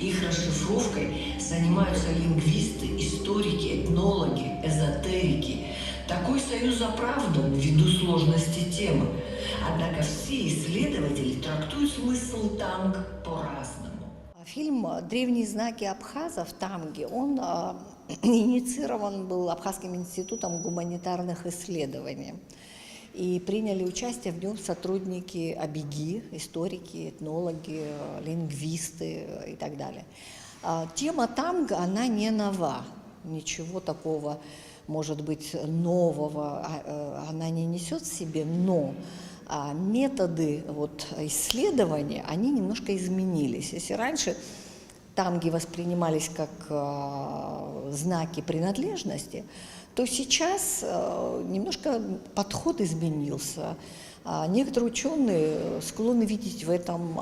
Их расшифровкой занимаются лингвисты, историки, этнологи, эзотерики. Такой союз оправдан ввиду сложности темы. Однако все исследователи трактуют смысл танг по-разному. Фильм «Древние знаки абхазов» Тамги, он инициирован был Абхазским институтом гуманитарных исследований. И приняли участие в нем сотрудники АБИГИ, историки, этнологи, лингвисты и так далее. Тема танго, она не нова, ничего такого, может быть, нового она не несет в себе, но методы исследования, они немножко изменились. Если раньше танги воспринимались как знаки принадлежности, то сейчас немножко подход изменился. Некоторые ученые склонны видеть в этом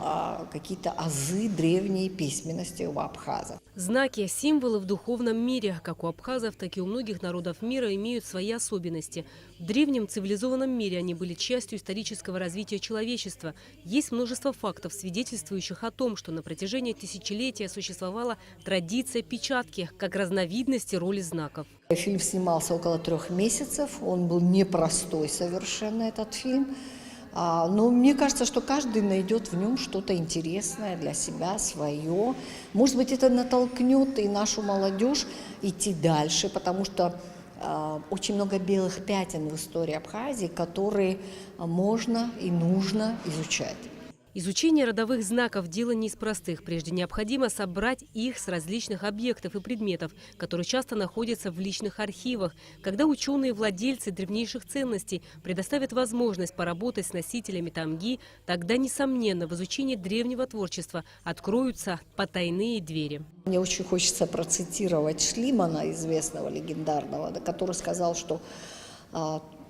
какие-то азы древней письменности у абхазов. Знаки, символы в духовном мире, как у абхазов, так и у многих народов мира, имеют свои особенности. В древнем цивилизованном мире они были частью исторического развития человечества. Есть множество фактов, свидетельствующих о том, что на протяжении тысячелетия существовала традиция печатки, как разновидности роли знаков. Фильм снимался около 3 месяцев, он был непростой совершенно, этот фильм. Но мне кажется, что каждый найдет в нем что-то интересное для себя, свое. Может быть, это натолкнет и нашу молодежь идти дальше, потому что очень много белых пятен в истории Абхазии, которые можно и нужно изучать. Изучение родовых знаков – дело не из простых. Прежде необходимо собрать их с различных объектов и предметов, которые часто находятся в личных архивах. Когда ученые-владельцы древнейших ценностей предоставят возможность поработать с носителями тамги, тогда, несомненно, в изучении древнего творчества откроются потайные двери. Мне очень хочется процитировать Шлимана, известного, легендарного, который сказал, что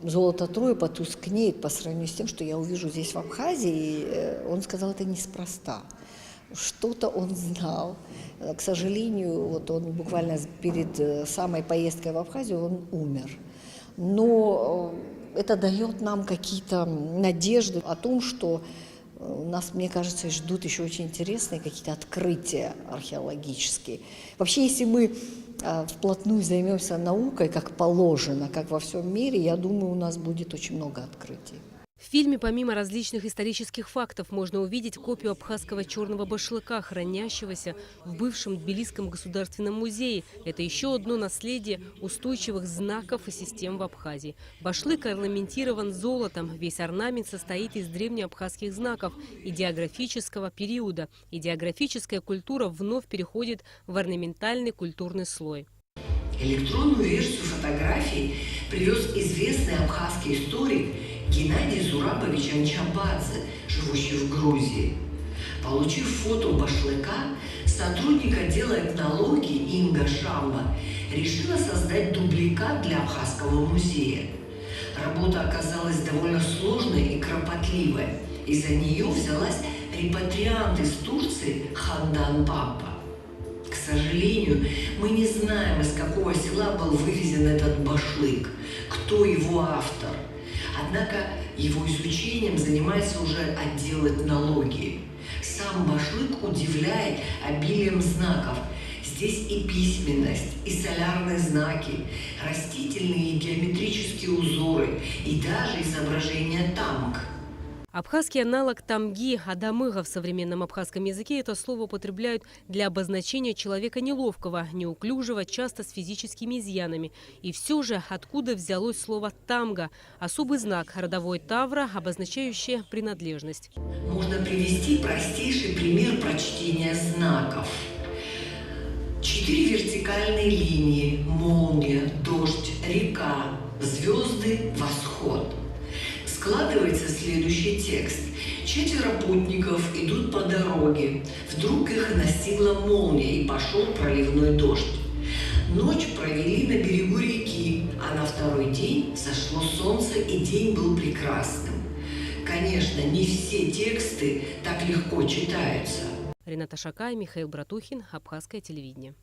золото Трои потускнеет по сравнению с тем, что я увижу здесь в Абхазии. И он сказал это неспроста. Что-то он знал. К сожалению, он буквально перед самой поездкой в Абхазию он умер. Но это дает нам какие-то надежды о том, что нас, мне кажется, ждут еще очень интересные какие-то открытия археологические. Вообще, если мы вплотную займемся наукой, как положено, как во всем мире, я думаю, у нас будет очень много открытий. В фильме помимо различных исторических фактов можно увидеть копию абхазского черного башлыка, хранящегося в бывшем Тбилисском государственном музее. Это еще одно наследие устойчивых знаков и систем в Абхазии. Башлык орнаментирован золотом. Весь орнамент состоит из древнеабхазских знаков идеографического периода. Идеографическая культура вновь переходит в орнаментальный культурный слой. Электронную версию фотографий привез известный абхазский историк Геннадий Зурабович Анчабадзе, живущий в Грузии. Получив фото башлыка, сотрудник отдела этнологии Инга Шамба решила создать дубликат для Абхазского музея. Работа оказалась довольно сложной и кропотливой. И за нее взялась репатриант из Турции Хандан Папа. К сожалению, мы не знаем, из какого села был вывезен этот башлык, кто его автор. Однако его изучением занимается уже отдел этнологии. Сам башлык удивляет обилием знаков. Здесь и письменность, и солярные знаки, растительные и геометрические узоры, и даже изображение тамг. Абхазский аналог тамги, адамыга в современном абхазском языке, это слово употребляют для обозначения человека неловкого, неуклюжего, часто с физическими изъянами. И все же, откуда взялось слово тамга? Особый знак, родовой тавра, обозначающий принадлежность. Можно привести простейший пример прочтения знаков. 4 вертикальные линии, молния, дождь, река, звезды, восход. Складывается следующий текст. 4 путников идут по дороге. Вдруг их настигла молния и пошел проливной дождь. Ночь провели на берегу реки, а на второй день зашло солнце и день был прекрасным. Конечно, не все тексты так легко читаются. Рената Шакай, Михаил Братухин, Абхазское телевидение.